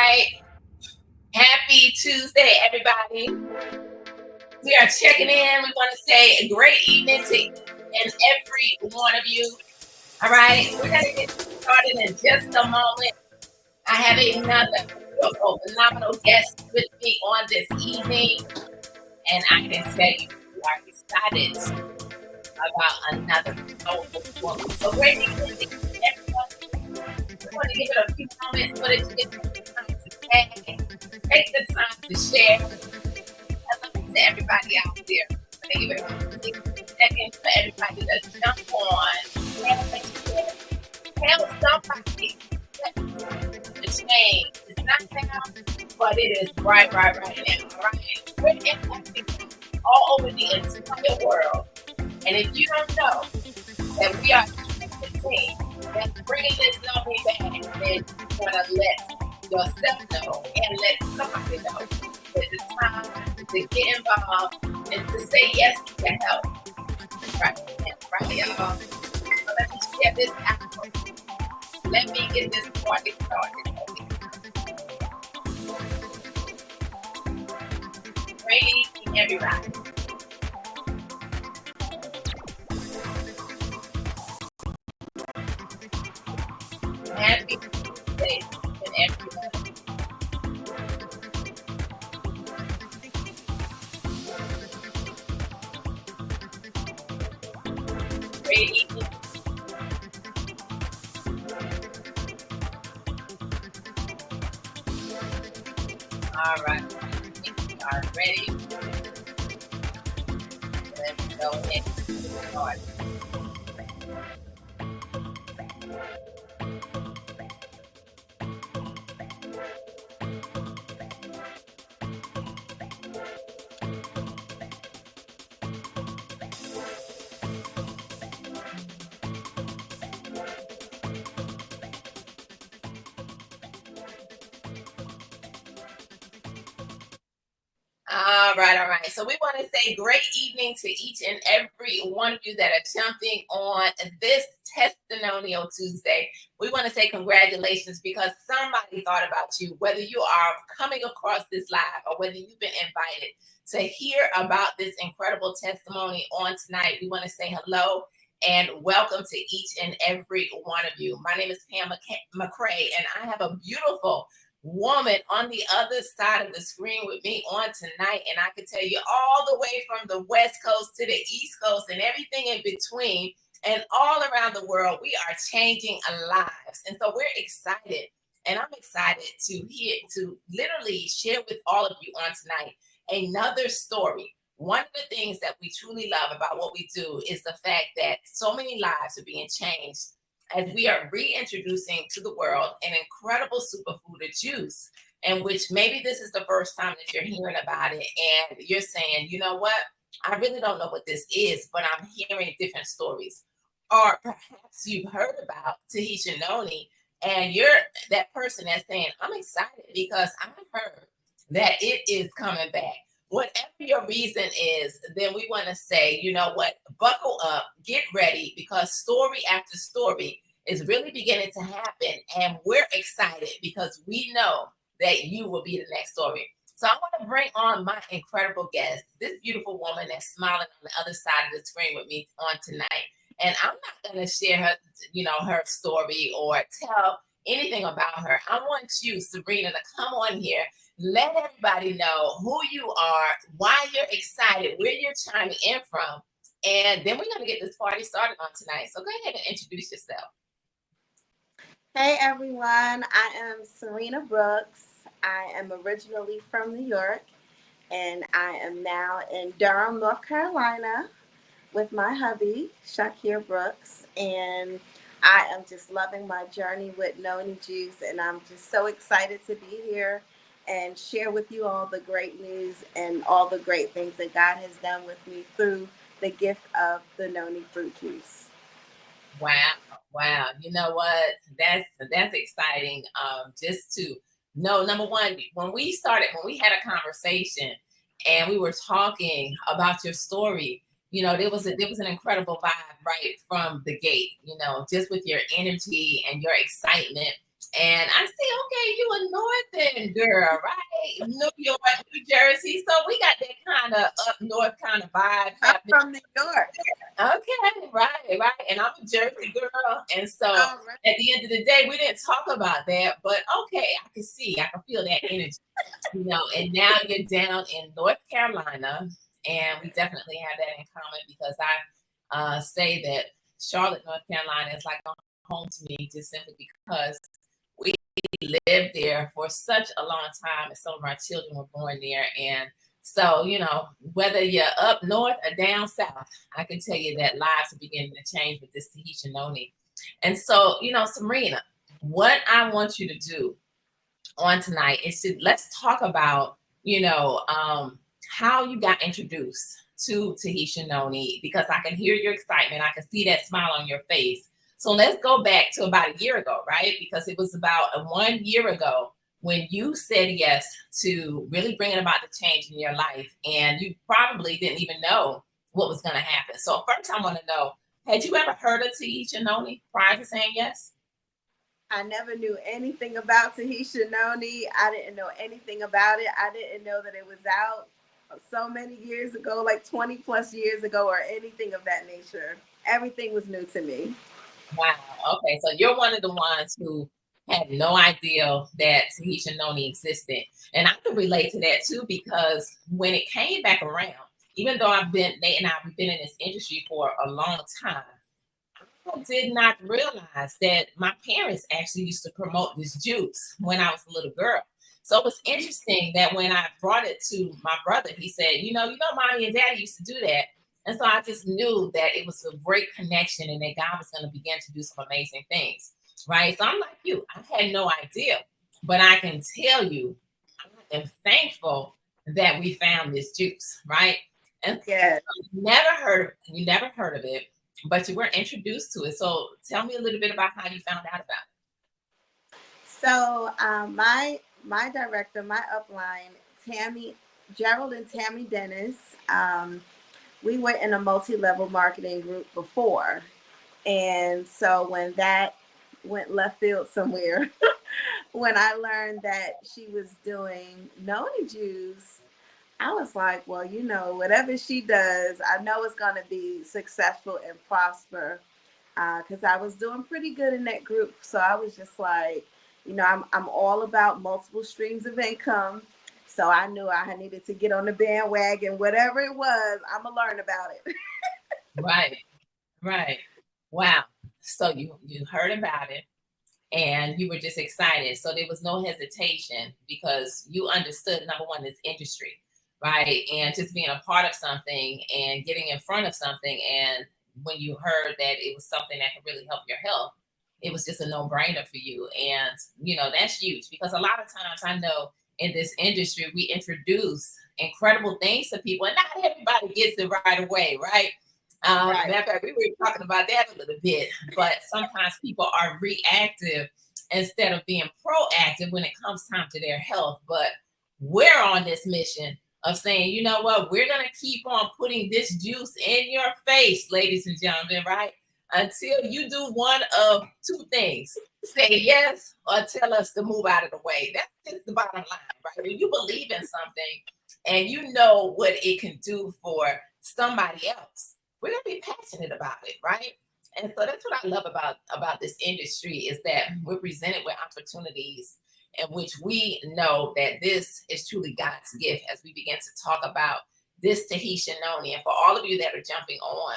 right. Happy Tuesday, everybody. We are checking in. We want to say a great evening to each and every one of you. All right. We're going to get started in just a moment. I have another beautiful, phenomenal guest with me on this evening. And I can tell you, we are excited about another powerful woman. So great evening to everyone. We want to give it a few moments so that you get the time to take the time to share. Hello to everybody out there. Thank you very much. Take a second for everybody to jump on and tell somebody that the change is not now, but it is right now. All right, we're impacting all over the entire world, and if you don't know that we are the team that's bringing this lovely back, then you want to let yourself know and let somebody know that it's time to get involved and to say yes to help. Right, y'all. So let me share this out. Let me get this party started. Great evening, everybody. Happy Tuesday to everyone. Great evening. All right. We are ready. Let's go ahead and start. All right. So we want to say great evening to each and every one of you that are jumping on this Testinonial Tuesday. We want to say congratulations because somebody thought about you, whether you are coming across this live or whether you've been invited to hear about this incredible testimony on tonight. We want to say hello and welcome to each and every one of you. My name is Pam McCrae, and I have a beautiful woman on the other side of the screen with me on tonight, and I can tell you all the way from the West Coast to the East Coast and everything in between and all around the world, we are changing lives. And so we're excited, and I'm excited to literally share with all of you on tonight another story. One of the things that we truly love about what we do is the fact that so many lives are being changed as we are reintroducing to the world an incredible superfood of juice, in which maybe this is the first time that you're hearing about it and you're saying, you know what, I really don't know what this is, but I'm hearing different stories. Or perhaps you've heard about Testinonial and you're that person that's saying, I'm excited because I've heard that it is coming back. Whatever your reason is, then we want to say, you know what, buckle up, get ready, because story after story is really beginning to happen. And we're excited because we know that you will be the next story. So I want to bring on my incredible guest, this beautiful woman that's smiling on the other side of the screen with me on tonight. And I'm not going to share her, her story or tell anything about her. I want you, Serena, to come on here. Let everybody know who you are, why you're excited, where you're chiming in from, and then we're going to get this party started on tonight. So go ahead and introduce yourself. Hey everyone, I am Serena Brooks. I am originally from New York, and I am now in Durham, North Carolina with my hubby, Shakir Brooks, and I am just loving my journey with Noni Juice, and I'm just so excited to be here and share with you all the great news and all the great things that God has done with me through the gift of the Noni fruit juice. Wow. You know what? That's exciting. Just to know, number one, when we had a conversation and we were talking about your story, there was an incredible vibe right from the gate, just with your energy and your excitement And I say, okay, you a northern girl, right? New York, New Jersey. So we got that kind of up north kind of vibe I'm happening. from New York. Okay, right. And I'm a Jersey girl. And so All right. at the end of the day, we didn't talk about that, but okay, I can feel that energy, and now you're down in North Carolina, and we definitely have that in common because I say that Charlotte, North Carolina is like a home to me just simply because we lived there for such a long time and some of our children were born there. And so, whether you're up north or down south, I can tell you that lives are beginning to change with this Tahitian Noni. And so, Serena, what I want you to do on tonight is let's talk about, how you got introduced to Tahitian Noni because I can hear your excitement. I can see that smile on your face. So let's go back to about a year ago, right? Because it was about 1 year ago when you said yes to really bringing about the change in your life. And you probably didn't even know what was going to happen. So first I want to know, had you ever heard of Tahitian Noni prior to saying yes? I never knew anything about Testinonial. I didn't know anything about it. I didn't know that it was out so many years ago, like 20 plus years ago, or anything of that nature. Everything was new to me. Wow. Okay. So you're one of the ones who had no idea that Tahitian Noni existed. And I can relate to that too, because when it came back around, even though Nate and I have been in this industry for a long time, I did not realize that my parents actually used to promote this juice when I was a little girl. So it was interesting that when I brought it to my brother, he said, mommy and daddy used to do that. And so I just knew that it was a great connection and that God was going to begin to do some amazing things. Right. So I'm like you, I had no idea, but I can tell you, I am thankful that we found this juice. Right. And Yeah. you never heard of it, but you were introduced to it. So tell me a little bit about how you found out about So my director, my upline, Tammy Gerald and Tammy Dennis, we were in a multi-level marketing group before. And so when that went left field somewhere, when I learned that she was doing noni juice, I was like, well, whatever she does, I know it's going to be successful and prosper because I was doing pretty good in that group. So I was just like, I'm all about multiple streams of income. So I knew I needed to get on the bandwagon, whatever it was, I'm going to learn about it. it. Right, right. Wow. So you heard about it and you were just excited. So there was no hesitation because you understood number one, this industry, right? And just being a part of something and getting in front of something. And when you heard that it was something that could really help your health, it was just a no-brainer for you. And that's huge because a lot of times I know in this industry we introduce incredible things to people and not everybody gets it right away, right? Right. Matter of fact, we were talking about that a little bit, but sometimes people are reactive instead of being proactive when it comes time to their health. But we're on this mission of saying, you know what, we're going to keep on putting this juice in your face, ladies and gentlemen, right? Until you do one of two things say yes or tell us to move out of the way. That's just the bottom line, right? When you believe in something and you know what it can do for somebody else, we're gonna be passionate about it, right? And so that's what I love about this industry is that we're presented with opportunities in which we know that this is truly God's gift as we begin to talk about this Tahitian Noni. And for all of you that are jumping on,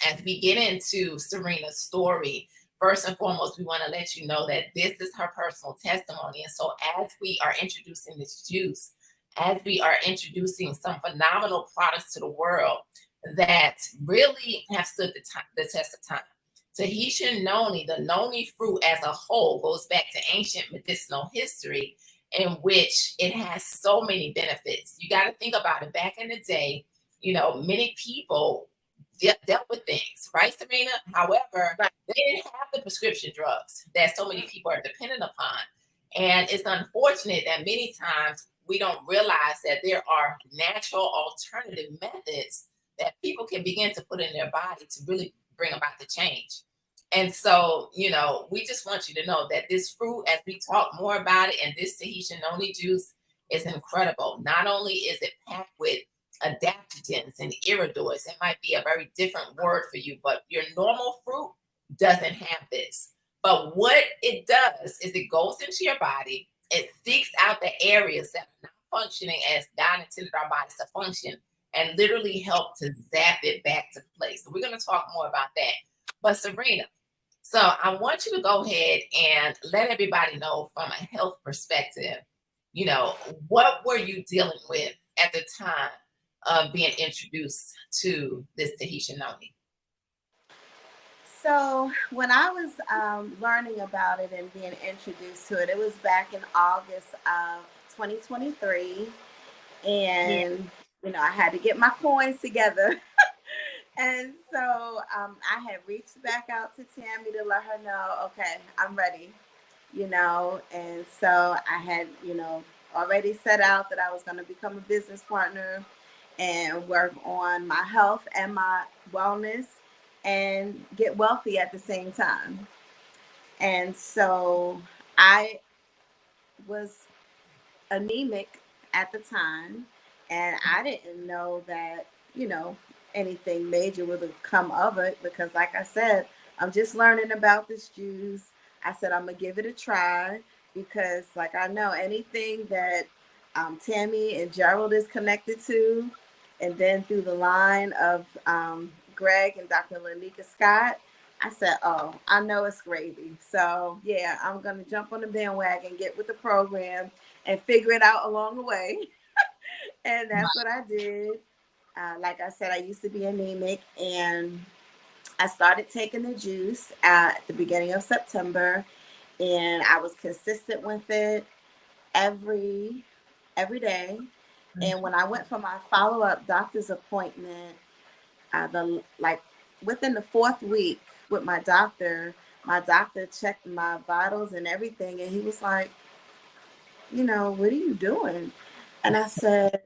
as we get into Serena's story, first and foremost, we want to let you know that this is her personal testimony. And so, as we are introducing this juice, as we are introducing some phenomenal products to the world that really have stood the test of time. Tahitian noni, the noni fruit as a whole, goes back to ancient medicinal history in which it has so many benefits. You got to think about it. Back in the day, many people dealt with things, right, Serena? However, Right. they didn't have the prescription drugs that so many people are dependent upon. And it's unfortunate that many times we don't realize that there are natural alternative methods that people can begin to put in their body to really bring about the change. And so, we just want you to know that this fruit, as we talk more about it, and this Tahitian noni juice is incredible. Not only is it packed with adaptogens and iridors, it might be a very different word for you, but your normal fruit doesn't have this. But what it does is it goes into your body, it seeks out the areas that are not functioning as God intended our bodies to function, and literally help to zap it back to place. So we're going to talk more about that. But Serena, so I want you to go ahead and let everybody know from a health perspective, you know, what were you dealing with at the time of being introduced to this Tahitian noni? So when I was learning about it and being introduced to it, it was back in August of 2023, Yeah. and I had to get my coins together. And so I had reached back out to Tammy to let her know, okay, I'm ready, and so I had, already set out that I was going to become a business partner and work on my health and my wellness and get wealthy at the same time. And so I was anemic at the time, and I didn't know that, you know, anything major would have come of it because, like I said, I'm just learning about this juice. I said I'm gonna give it a try because, like, I know anything that Tammy and Gerald is connected to, and then through the line of Greg and Dr. Lanika Scott. I said, oh, I know it's gravy. So, yeah, I'm going to jump on the bandwagon, get with the program, and figure it out along the way. And that's what I did. Like I said, I used to be anemic, and I started taking the juice at the beginning of September, and I was consistent with it every every day. And when I went for my follow up doctor's appointment, the like within the fourth week with my doctor checked my vitals and everything, and he was like, what are you doing? And I said,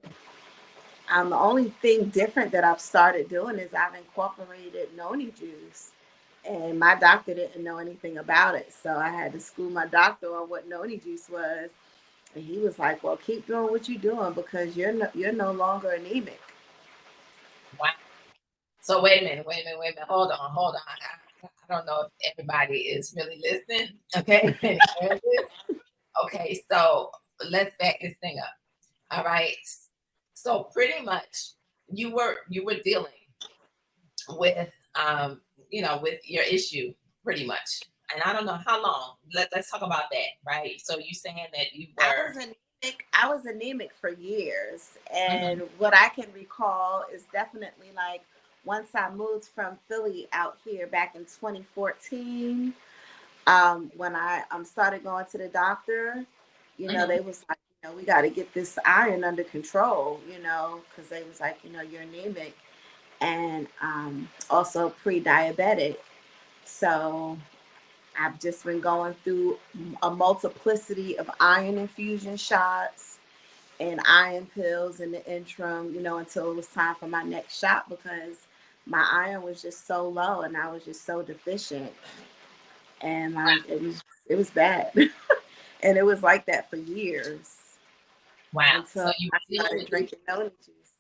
the only thing different that I've started doing is I've incorporated noni juice. And my doctor didn't know anything about it. So I had to school my doctor on what noni juice was. And he was like, well, keep doing what you're doing because you're no longer anemic. Wow. So wait a minute. Hold on. I don't know if everybody is really listening. Okay. Okay. So let's back this thing up. All right. So pretty much you were dealing with with your issue pretty much. And I don't know how long. Let's talk about that, right? So you saying that you I were was anemic. I was anemic for years, and mhm, what I can recall is definitely like once I moved from Philly out here back in 2014. When I started going to the doctor, mhm, they was like, we got to get this iron under control, because they was like, you're anemic and also pre-diabetic. So I've just been going through a multiplicity of iron infusion shots and iron pills in the interim, until it was time for my next shot because my iron was just so low and I was just so deficient. And like it was bad. And it was like that for years wow. So until you I were dealing started with this, drinking noni juice.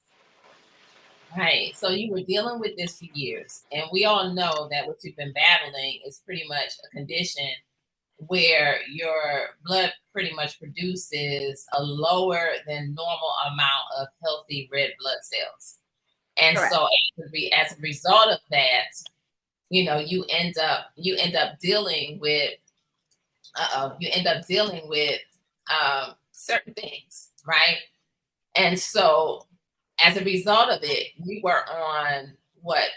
right? So you were dealing with this for years, and we all know that what you've been battling is pretty much a condition where your blood pretty much produces a lower than normal amount of healthy red blood cells. And Correct. so as a result of that, you end up dealing with certain things, right? And so as a result of it, you were on what?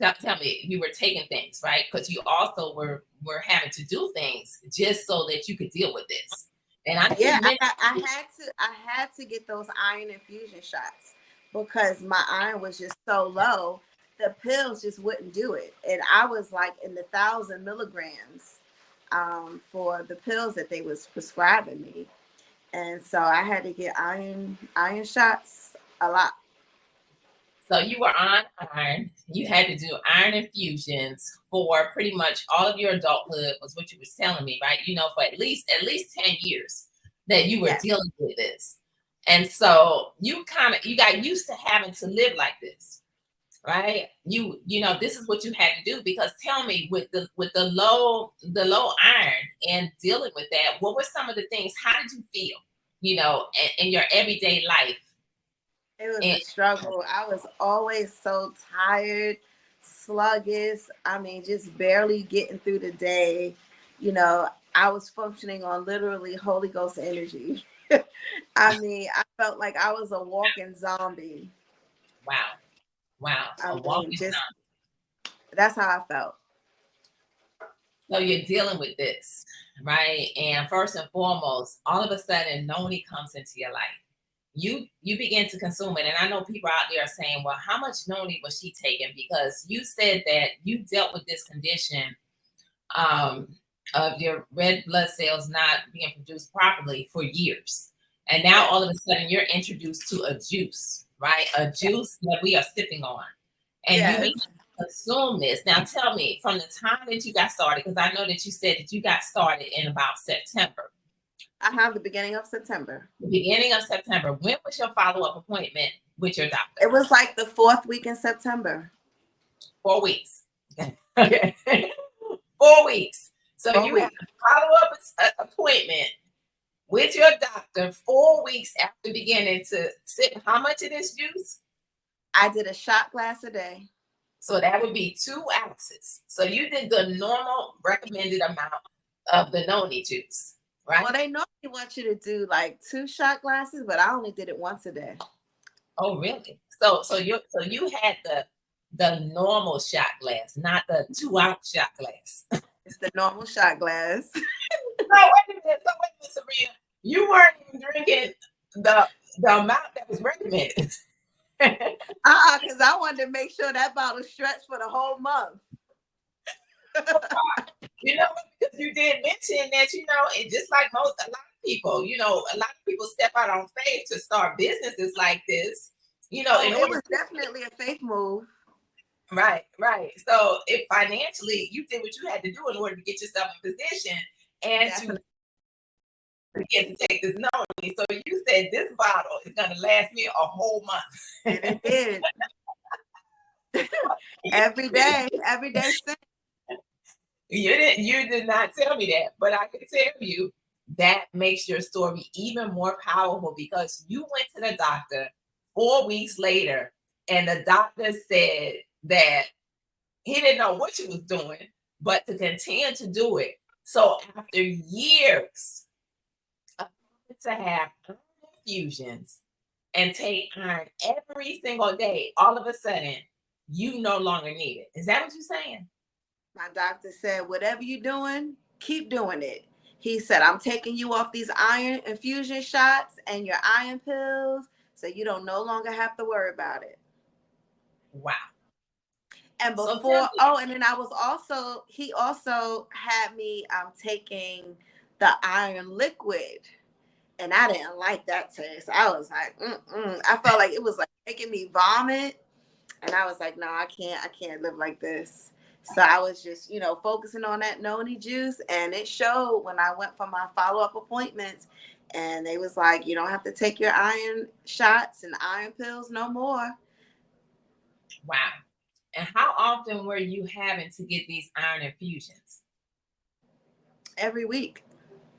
Tell me, you were taking things, right? Because you also were having to do things just so that you could deal with this. And I know Yeah, you mentioned I had to get those iron infusion shots because my iron was just so low. The pills just wouldn't do it, and I was like in the 1,000 milligrams for the pills that they was prescribing me, and so I had to get iron shots a lot. So you were on iron. You had to do iron infusions for pretty much all of your adulthood, was what you was telling me, right? For at least 10 years that you were Yes, dealing with this. And so you got used to having to live like this, right? This is what you had to do, because tell me, with the low iron and dealing with that, what were some of the things? How did you feel, in your everyday life? it was And a struggle. I was always so tired, sluggish. I mean, just barely getting through the day. You know, I was functioning on literally Holy Ghost energy. I mean, I felt like I was a walking zombie. wow, wow, I a mean, walking just zombie. that's how I felt. So you're dealing with this, right? And first and foremost, all of a sudden, Noni comes into your life. You begin to consume it, and I know people out there are saying, "Well, how much Noni was she taking?" Because you said that you dealt with this condition, um, of your red blood cells not being produced properly for years, and now Yes, all of a sudden you're introduced to a juice, right? A yes, juice that we are sipping on, and you begin yes. to consume this. Now, tell me, from the time that you got started, because I know that you said that you got started in about September, I have the beginning of September. the beginning of September. When was your follow up appointment with your doctor? It was like the fourth week in September. 4 weeks. Okay. 4 weeks. So Four you had weeks. a follow up appointment with your doctor 4 weeks after beginning to sip how much of this juice? I did a shot glass a day. So that would be 2 ounces. So you did the normal recommended amount of the noni juice, Well, right? they normally want you to do like two shot glasses, but I only did it once a day. Oh, really? So you had the normal shot glass, not the 2 ounce shot glass. It's the normal shot glass. No, wait a minute. So wait a minute, Serena. You weren't even drinking the amount that was recommended. Because I wanted to make sure that bottle stretched for the whole month. You know, because you did mention that, and just like a lot of people, a lot of people step out on faith to start businesses like this, Oh, in it order was to, definitely a faith move. right, right. So if financially you did what you had to do in order to get yourself in position and to Definitely. get to take this knowledge. So you said this bottle is going to last me a whole And month. it did. you, Every day since. you did not tell me that, but I can tell you that makes your story even more powerful, because you went to the doctor 4 weeks later, and the doctor said that he didn't know what you was doing, but to continue to do it. So after years of having to have iron infusions and take iron every single day, all of a sudden you no longer need it. Is that what you're saying? My doctor said, whatever you're doing, keep doing it. He said, I'm taking you off these iron infusion shots and your iron pills so you don't no longer have to worry about it. Wow. And So tell before, me, oh, and then he also had me taking the iron liquid. And I didn't like that taste. I was like, mm-mm. I felt like it was like making me vomit. And I was like, no, I can't live like this. So I was just, focusing on that noni juice. And it showed when I went for my follow-up appointments. And they was like, you don't have to take your iron shots and iron pills no more. wow. And how often were you having to get these iron infusions? Every week.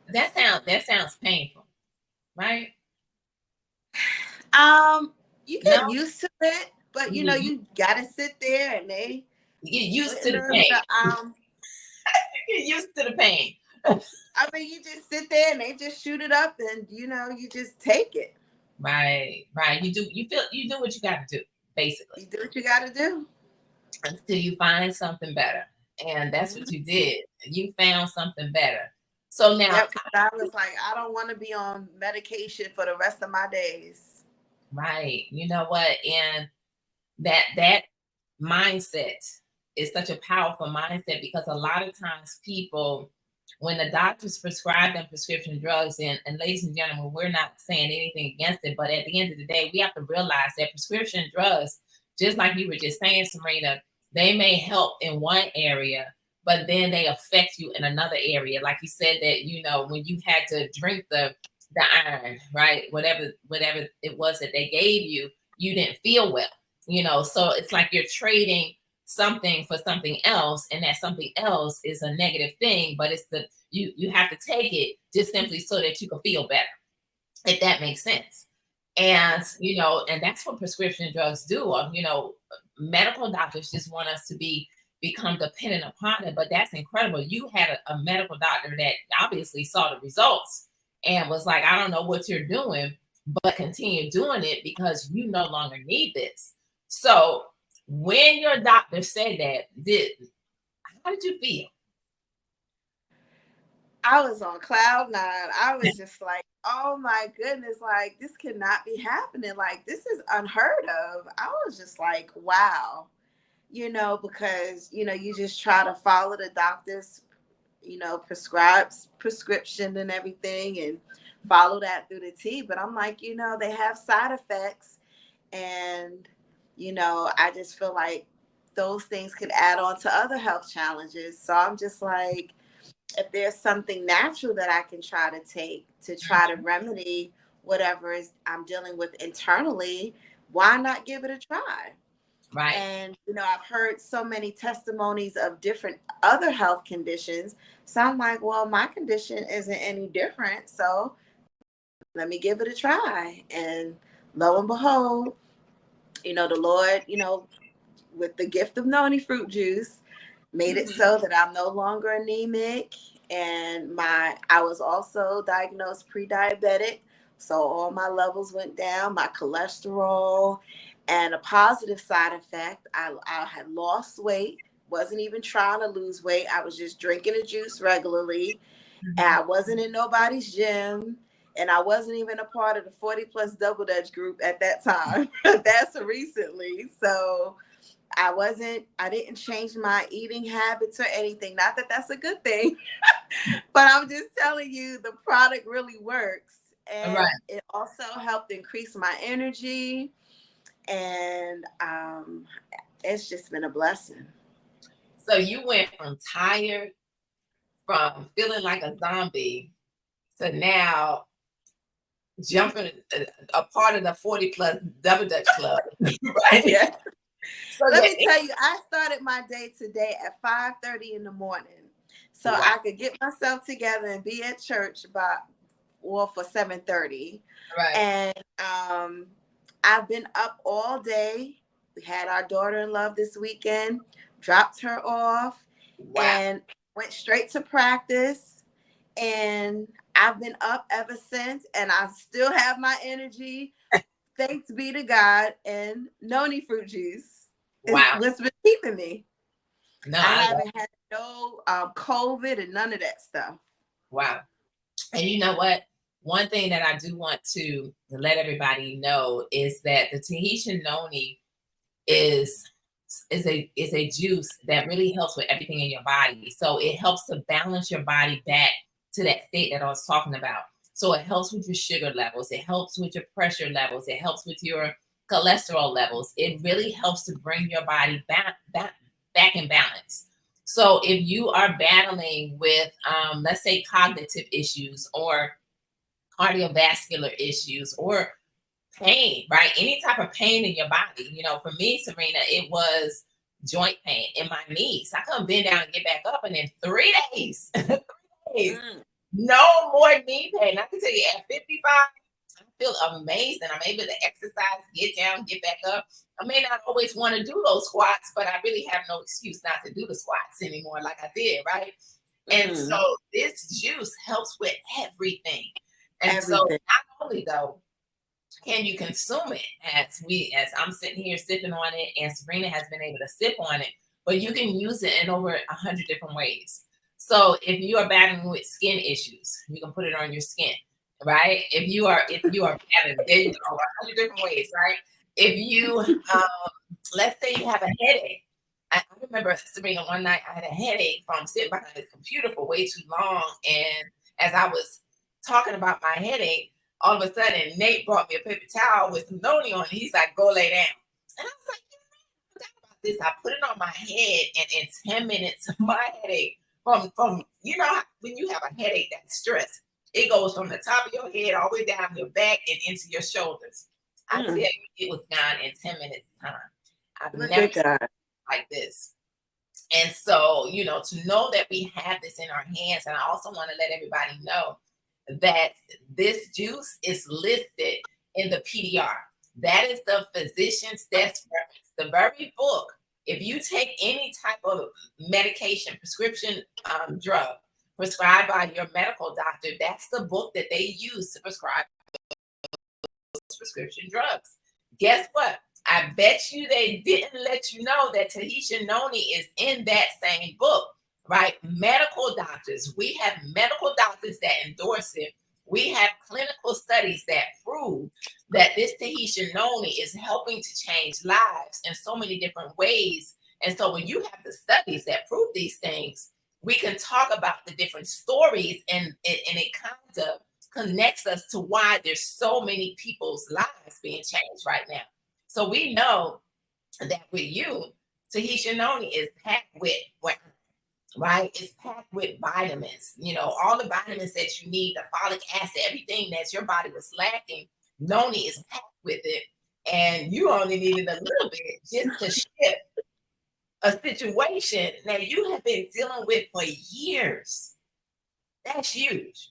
That sounds painful, right? You No, get used to it, but you you you gotta sit there and they get used to putting the in pain. the You get used to the pain. I mean, you just sit there and they just shoot it up, and you just take it. Right, right. You do what you got to do, basically, You do what you got to do. until you find something better. And that's what Mhm. you did. You found something better. So now, Yep, because I was like, I don't want to be on medication for the rest of my days. right, you know what? And that mindset is such a powerful mindset, because a lot of times people, when the doctors prescribe them prescription drugs, and ladies and gentlemen, we're not saying anything against it, but at the end of the day, we have to realize that prescription drugs just like you were just saying, Serena, they may help in one area, but then they affect you in another area. Like you said that, when you had to drink the iron, right? Whatever it was that they gave you, you didn't feel well. So it's like you're trading something for something else, and that something else is a negative thing, but it's you have to take it just simply so that you can feel better, if that makes sense. And and that's what prescription drugs do. Medical doctors just want us to become dependent upon it, but that's incredible. You had a medical doctor that obviously saw the results and was like, I don't know what you're doing, but continue doing it because you no longer need this. So when your doctor said that, how did you feel? I was on cloud nine. I was just like, oh my goodness, like this cannot be happening. Like this is unheard of. I was just like, wow, because, you just try to follow the doctor's, prescribes prescription and everything and follow that through the T. But I'm like, they have side effects. And, I just feel like those things could add on to other health challenges. So I'm just like, if there's something natural that I can try to take to try to remedy whatever is I'm dealing with internally, why not give it a try? Right. And, I've heard so many testimonies of different other health conditions. So I'm like, well, my condition isn't any different. So let me give it a try. And lo and behold, the Lord, with the gift of noni fruit juice, made it so that I'm no longer anemic. And I was also diagnosed pre-diabetic. So all my levels went down, my cholesterol, and a positive side effect, I had lost weight, wasn't even trying to lose weight. I was just drinking the juice regularly. And I wasn't in nobody's gym. And I wasn't even a part of the 40 plus double dutch group at that time. That's recently. So I didn't change my eating habits or anything. Not that that's a good thing, but I'm just telling you the product really works. And Right. it also helped increase my energy. And it's just been a blessing. So you went from tired, from feeling like a zombie, to now jumping a part of the 40 plus double dutch club. Right. Yeah. So Let yeah. me tell you, I started my day today at 5:30 in the morning. So Wow. I could get myself together and be at church for 7:30. Right. And I've been up all day. We had our daughter in love this weekend, dropped her off, Wow. and went straight to practice. And I've been up ever since, and I still have my energy. Thanks be to God. And noni fruit juice is Wow. what's been keeping me. No, I I love. haven't had no COVID and none of that stuff. Wow. And you know what? One thing that I do want to let everybody know is that the Tahitian noni is is a juice that really helps with everything in your body. So it helps to balance your body back to that state that I was talking about. So it helps with your sugar levels, it helps with your pressure levels, it helps with your cholesterol levels. It really helps to bring your body back in balance. So if you are battling with let's say cognitive issues or cardiovascular issues or pain, right? Any type of pain in your body. For me, Serena, it was joint pain in my knees. I couldn't bend down and get back up. And in 3 days, 3 days, Mm. no more knee pain. I can tell you at 55, I feel amazing. I'm able to exercise, get down, get back up. I may not always want to do those squats, but I really have no excuse not to do the squats anymore like I did, right? And so Mm. this juice helps with everything. And so Everything. not only though, can you consume it as I'm sitting here sipping on it and Serena has been able to sip on it, but you can use it in over 100 different ways. So if you are battling with skin issues, you can put it on your skin, right? If you are battling, there you go, 100 different ways, right? If you let's say you have a headache. I remember, Serena, one night I had a headache from sitting behind this computer for way too long. And as I was talking about my headache, all of a sudden Nate brought me a paper towel with some noni on it. He's like, go lay down. And I was like, this. I put it on my head, and in 10 minutes, my headache from when you have a headache, that stress, it goes from the top of your head all the way down your back and into your shoulders. I tell Mm, you, it was gone in 10 minutes time. I've look never at seen God. it like this. And so, to know that we have this in our hands, and I also want to let everybody know that this juice is listed in the PDR. That is the physician's desk reference, the very book. If you take any type of medication, prescription drug prescribed by your medical doctor, that's the book that they use to prescribe prescription drugs. Guess what? I bet you they didn't let you know that Tahitian Noni is in that same book, right? Medical doctors, we have medical doctors that endorse it. We have clinical studies that prove that this Tahitian Noni is helping to change lives in so many different ways. And so when you have the studies that prove these things, we can talk about the different stories, and it kind of connects us to why there's so many people's lives being changed right now. So we know that with you, Tahitian Noni is packed with, right? It's packed with vitamins, all the vitamins that you need, the folic acid, everything that your body was lacking. Noni is packed with it. And you only needed a little bit just to shift a situation that you have been dealing with for years. That's huge.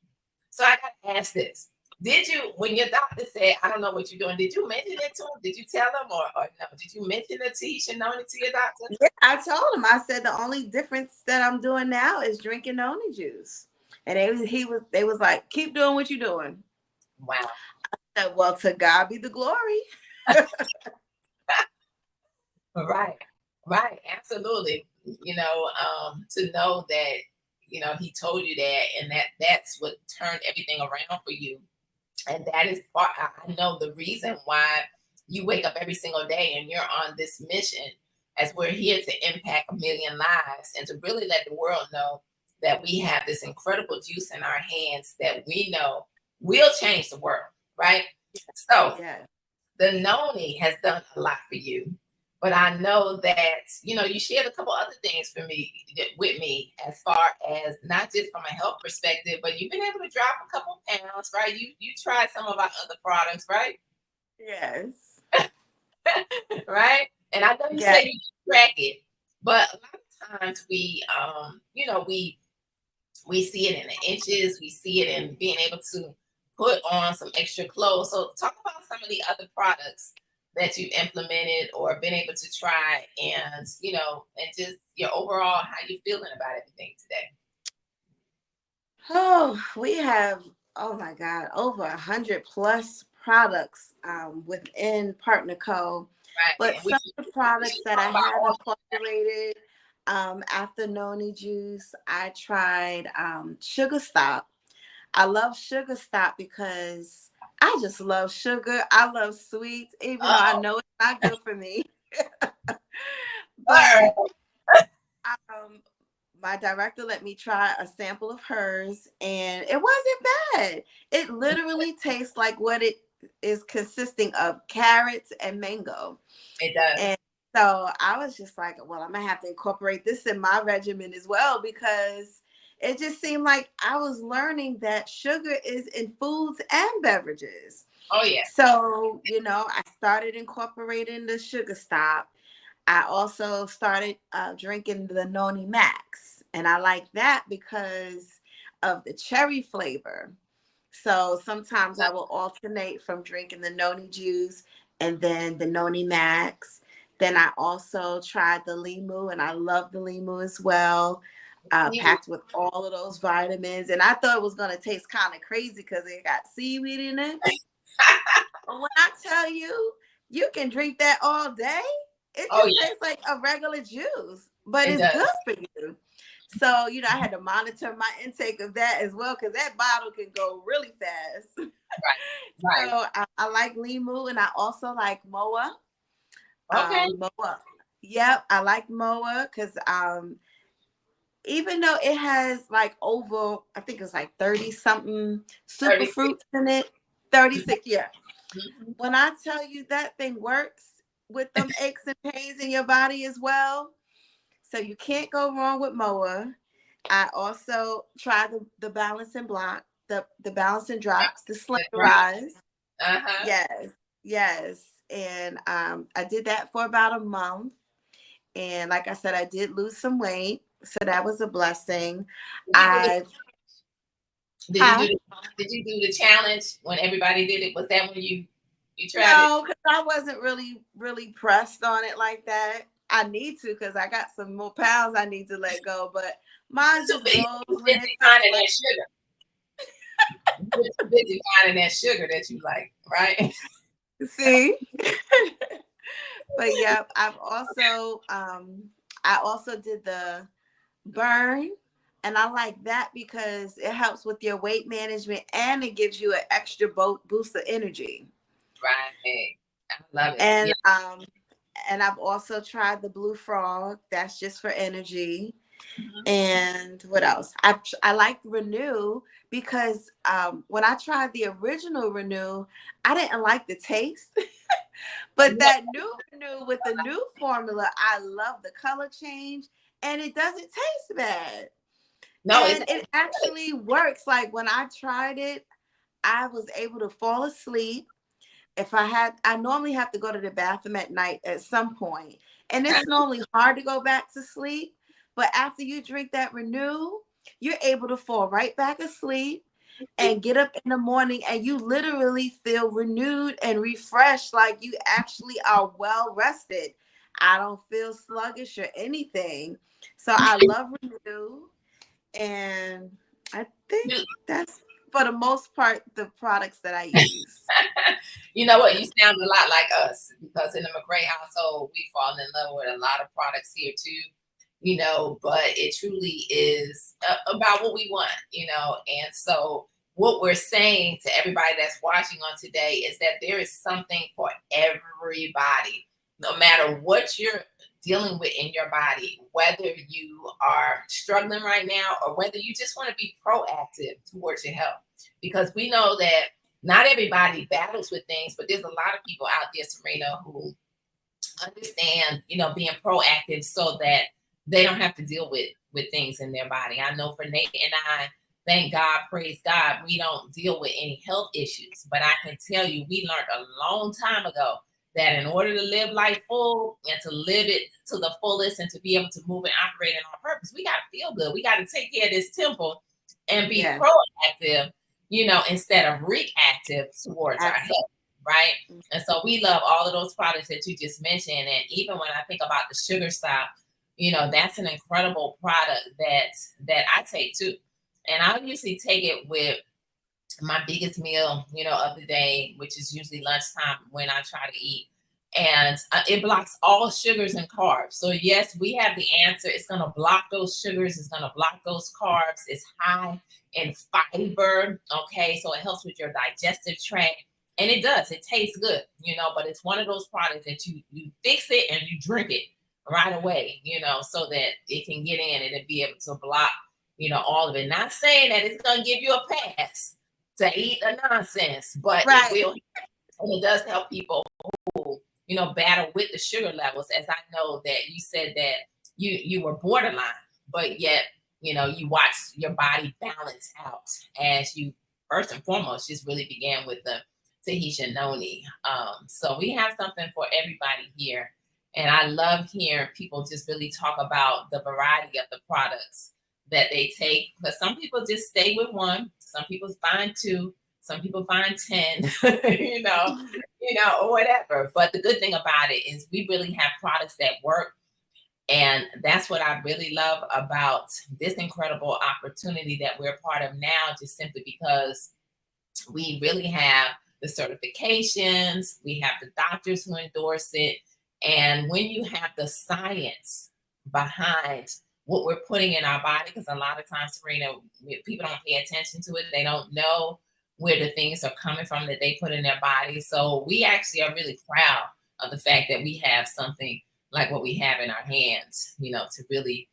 So I got to ask this. Did you, when your doctor said, I don't know what you're doing, did you mention it to him? Did you tell him, or no? Did you mention the Tahitian Noni to your doctor? Yeah, I told him. I said the only difference that I'm doing now is drinking noni juice, and they was like, keep doing what you're doing. Wow. I said, well, to God be the glory. Right. Right. Absolutely. To know that, he told you that, and that's what turned everything around for you. And that is part, I know the reason why you wake up every single day and you're on this mission, as we're here to impact a million lives and to really let the world know that we have this incredible juice in our hands that we know will change the world, right? So Yeah. the Noni has done a lot for you. But I know that, you shared a couple other things for me with me, as far as not just from a health perspective, but you've been able to drop a couple pounds, right? You tried some of our other products, right? Yes. Right? And I know you Yeah. say you track it, but a lot of times we see it in the inches, we see it in being able to put on some extra clothes. So talk about some of the other products that you've implemented or been able to try, and and just your overall how you feeling about everything today. Oh, we have, oh my God, over 100 plus products within Partner Co. Right. But And some of the we products should that talk I about have all. incorporated after Noni Juice, I tried Sugar Stop. I love Sugar Stop because I just love sugar. I love sweets, even though I Oh, know it's not good for me. But girl. um, my director let me try a sample of hers, and it wasn't bad. It literally tastes like what it is consisting of, carrots and mango. It does. And so I was just like, well, I'm gonna have to incorporate this in my regimen as well, because it just seemed like I was learning that sugar is in foods and beverages. Oh yeah. So, I started incorporating the Sugar Stop. I also started drinking the Noni Max, and I like that because of the cherry flavor. So sometimes I will alternate from drinking the Noni juice and then the Noni Max. Then I also tried the Limu, and I love the Limu as well, packed with all of those vitamins. And I thought it was going to taste kind of crazy because it got seaweed in it. But when I tell you, you can drink that all day, it Oh just yeah. tastes like a regular juice, but It it's good does. for you. So, I had to monitor my intake of that as well, because that bottle can go really fast. Right. Right. So I like Limu, and I also like Moa. Okay. Moa. Yep, I like Moa because even though it has like over, I think it's like 30 something super 36. fruits in it, 36, yeah. Mhm. When I tell you that thing works, with them aches and pains in your body as well. So you can't go wrong with Moa. I also tried the balancing block, the balancing drops, the That's right. Slenderize. Uh-huh. Yes, yes. And I did that for about a month. And like I said, I did lose some weight. So that was a blessing. Did you do the I've, did you do huh? the did you do the challenge when everybody did it? Was that when you tried it? No, because I wasn't really pressed on it like that. I need to because I got some more pounds I need to let go. But mine just You goes too when it busy feels finding like. that sugar. You're too busy finding that sugar that you like, right? See, but yep, I also did the burn, and I like that because it helps with your weight management and it gives you an extra boost of energy. Right. I love it. And Yeah. I've also tried the blue frog. That's just for energy. Mhm. And what else? I like Renew because when I tried the original Renew, I didn't like the taste. But Yeah. that new Renew with the new formula, I love the color change and it doesn't taste bad. No, it's And it actually works. Like when I tried it, I was able to fall asleep. If I normally have to go to the bathroom at night at some point, and it's normally hard to go back to sleep. But after you drink that Renew, you're able to fall right back asleep and get up in the morning, and you literally feel renewed and refreshed, like you actually are well rested. I don't feel sluggish or anything. So I love Renew, and I think that's for the most part the products that I use. you know what? You sound a lot like us because in the McRae household, we fall in love with a lot of products here too. But it truly is about what we want. And so what we're saying to everybody that's watching on today is that there is something for everybody, no matter what you're dealing with in your body, whether you are struggling right now or whether you just want to be proactive towards your health, because we know that not everybody battles with things, but there's a lot of people out there, Serena, who understand, being proactive so that they don't have to deal with things in their body. I know for Nate and I, thank God, praise God, we don't deal with any health issues. But I can tell you, we learned a long time ago that in order to live life full and to live it to the fullest and to be able to move and operate in our purpose, we got to feel good. We got to take care of this temple and be Yeah, proactive, instead of reactive towards our absolutely. health, right? And so we love all of those products that you just mentioned. And even when I think about the sugar stop, that's an incredible product that I take too. And I usually take it with my biggest meal, of the day, which is usually lunchtime when I try to eat. And it blocks all sugars and carbs. So yes, we have the answer. It's going to block those sugars. It's going to block those carbs. It's high in fiber. Okay. So it helps with your digestive tract. And it does. It tastes good, but it's one of those products that you fix it and you drink it right away, so that it can get in and it be able to block, all of it. Not saying that it's going to give you a pass to eat the nonsense, but it Right. will, and it does help people who, battle with the sugar levels. As I know that you said that you were borderline, but yet, you watch your body balance out as you first and foremost just really began with the Tahitian noni. So we have something for everybody here. And I love hearing people just really talk about the variety of the products that they take. But some people just stay with one. Some people find two. Some people find 10, or whatever. But the good thing about it is we really have products that work. And that's what I really love about this incredible opportunity that we're part of now, just simply because we really have the certifications, we have the doctors who endorse it. And when you have the science behind what we're putting in our body, because a lot of times, Serena, people don't pay attention to it. They don't know where the things are coming from that they put in their body. So we actually are really proud of the fact that we have something like what we have in our hands, to really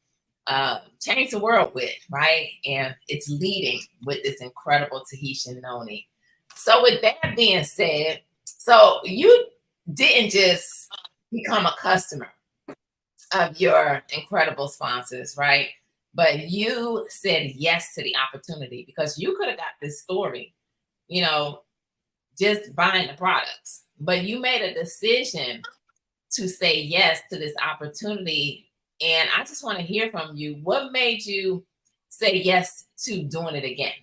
change the world with, right? And it's leading with this incredible Tahitian noni. So with that being said, so you didn't just become a customer of your incredible sponsors, right? But you said yes to the opportunity because you could have got this story, you know, just buying the products, but you made a decision to say yes to this opportunity. And I just want to hear from you. What made you say yes to doing it again?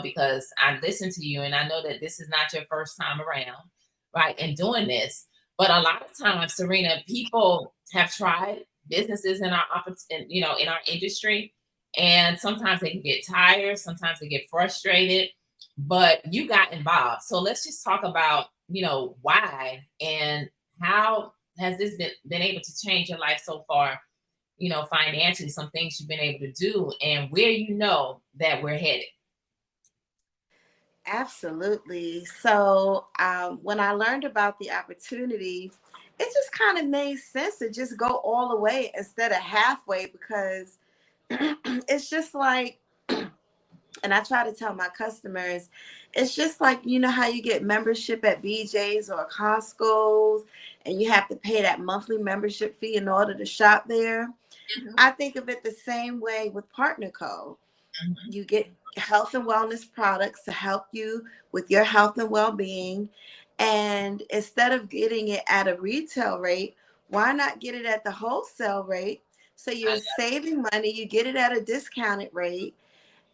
Because I listened to you and I know that this is not your first time around, right? And doing this. But a lot of times, Serena, people have tried businesses in our in our industry, and sometimes they can get tired, sometimes they get frustrated, but you got involved. So let's just talk about, why and how has this been able to change your life so far, financially, some things you've been able to do and where that we're headed. Absolutely. So when I learned about the opportunity, it just kind of made sense to just go all the way instead of halfway because it's just like, and I try to tell my customers, it's just like, you know how you get membership at BJ's or Costco's and you have to pay that monthly membership fee in order to shop there. Mm-hmm. I think of it the same way with Partner Co. Mm-hmm. You get health and wellness products to help you with your health and well-being. And instead of getting it at a retail rate, why not get it at the wholesale rate? So I you're love saving money, you get it at a discounted rate,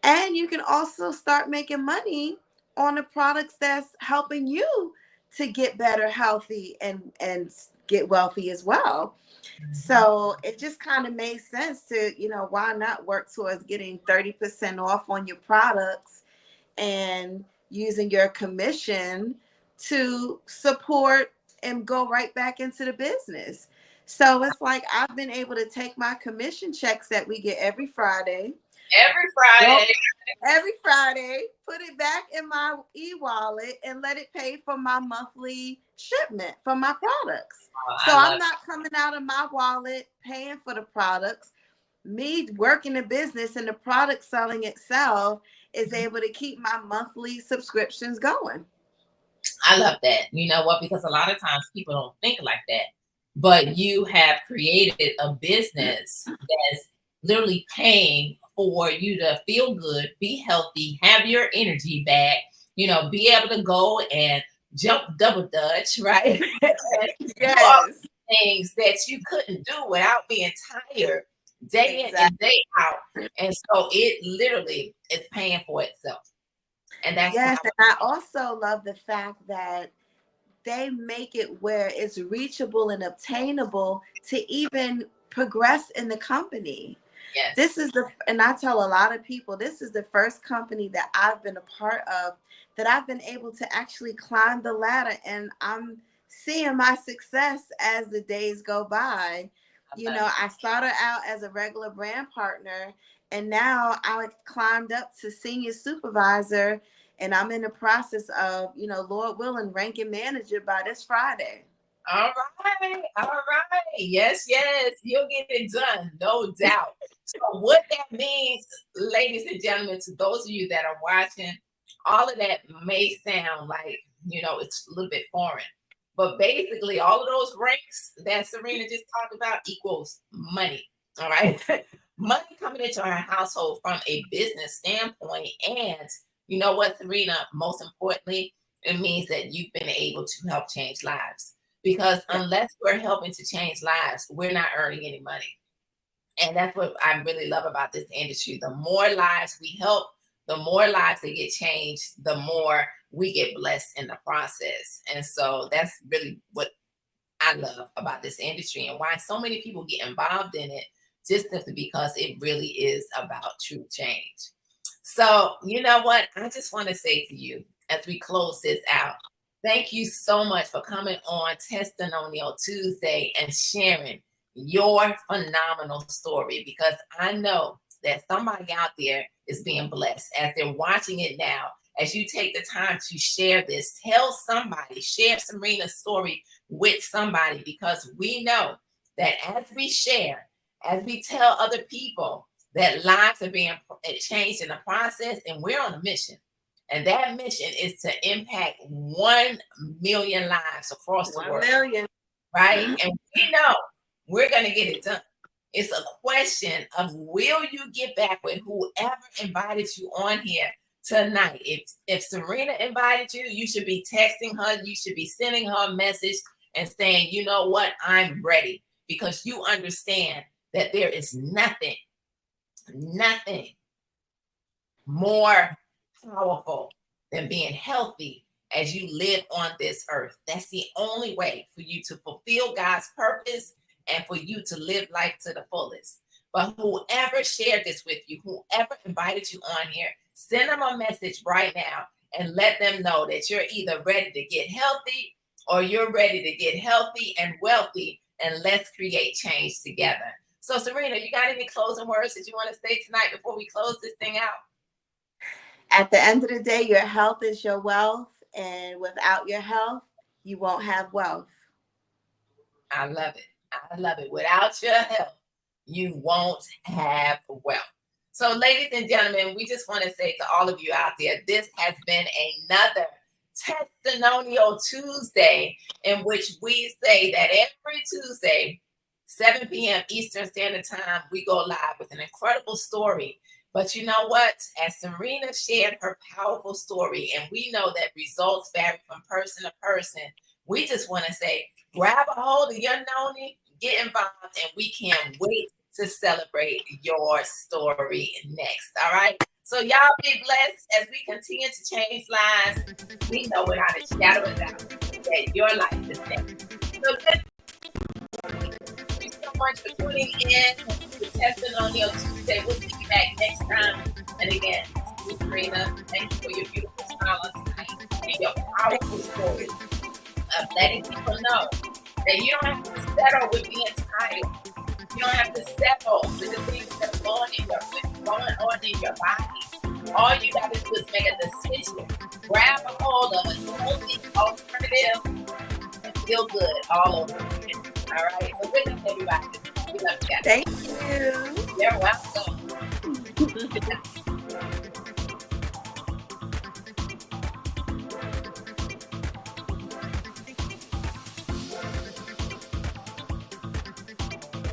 and you can also start making money on the products that's helping you to get better, healthy, and get wealthy as well. Mhm. So it just kind of made sense to, why not work towards getting 30% off on your products and using your commission to support and go right back into the business. So it's like I've been able to take my commission checks that we get every Friday, Every go Friday. every Friday, put it back in my e-wallet and let it pay for my monthly shipment for my products. Oh, So I I'm love not coming out of my wallet paying for the products. Me working the business and the product selling itself is it. able to keep my monthly subscriptions going. I love that. You know what? Because a lot of times people don't think like that. But you have created a business that's literally paying for you to feel good, be healthy, have your energy back, be able to go and jump double dutch, right? And do all Yes, the things that you couldn't do without being tired day in exactly. and day out. And so it literally is paying for itself. And that's Yes, and powerful. I also love the fact that they make it where it's reachable and obtainable to even progress in the company. Yes. This is and I tell a lot of people, this is the first company that I've been a part of that I've been able to actually climb the ladder, and I'm seeing my success as the days go by. I love it. I started out as a regular brand partner, and now I climbed up to senior supervisor, and I'm in the process of, Lord willing, ranking manager by this Friday. All right, all right. Yes, yes, you'll get it done, no doubt. So, what that means, ladies and gentlemen, to those of you that are watching, all of that may sound like, it's a little bit foreign. But basically, all of those ranks that Serena just talked about equals money. All right. Money coming into our household from a business standpoint. And you know what, Serena, most importantly, it means that you've been able to help change lives because Yeah. unless we're helping to change lives, we're not earning any money. And that's what I really love about this industry. The more lives we help, the more lives that get changed, the more we get blessed in the process. And so that's really what I love about this industry and why so many people get involved in it, just simply because it really is about true change. So, you know what? I just want to say to you as we close this out, thank you so much for coming on Testimonial Tuesday and sharing your phenomenal story because I know that somebody out there is being blessed as they're watching it now. As you take the time to share this, tell somebody, share Serena's story with somebody because we know that as we share, as we tell other people, that lives are being changed in the process, and we're on a mission. And that mission is to impact 1 million lives across the 1 world. million. right? And we know we're going to get it done. It's a question of will you get back with whoever invited you on here tonight? If Serena invited you, you should be texting her, you should be sending her a message and saying, you know what, I'm ready, because you understand that there is nothing more powerful than being healthy as you live on this earth. That's the only way for you to fulfill God's purpose and for you to live life to the fullest. But whoever shared this with you, whoever invited you on here, send them a message right now and let them know that you're either ready to get healthy or you're ready to get healthy and wealthy, and let's create change together. So, Serena, you got any closing words that you want to say tonight before we close this thing out? At the end of the day, your health is your wealth, and without your health, you won't have wealth. I love it. I love it. Without your health, you won't have wealth. So, ladies and gentlemen, we just want to say to all of you out there, this has been another Testinonial Tuesday, in which we say that every Tuesday, 7 p.m. Eastern Standard Time, we go live with an incredible story. But you know what? As Serena shared her powerful story, and we know that results vary from person to person, we just want to say, grab a hold of your noni, get involved, and we can't wait to celebrate your story next. All right. So y'all be blessed as we continue to change lives. We know without a shadow of a doubt that your life is next. So good. Thank you so much for tuning in to Testimonial Tuesday. We'll see you back next time. And again, Serena, thank you for your beautiful smile on tonight and your powerful story of letting people know that you don't have to settle with being tired. You don't have to settle with the things that's going on in your body. All you got to do is make a decision. Grab a hold of a healthy alternative and feel good all over again. All right. So good night, everybody. We love you guys. Thank you. You're welcome.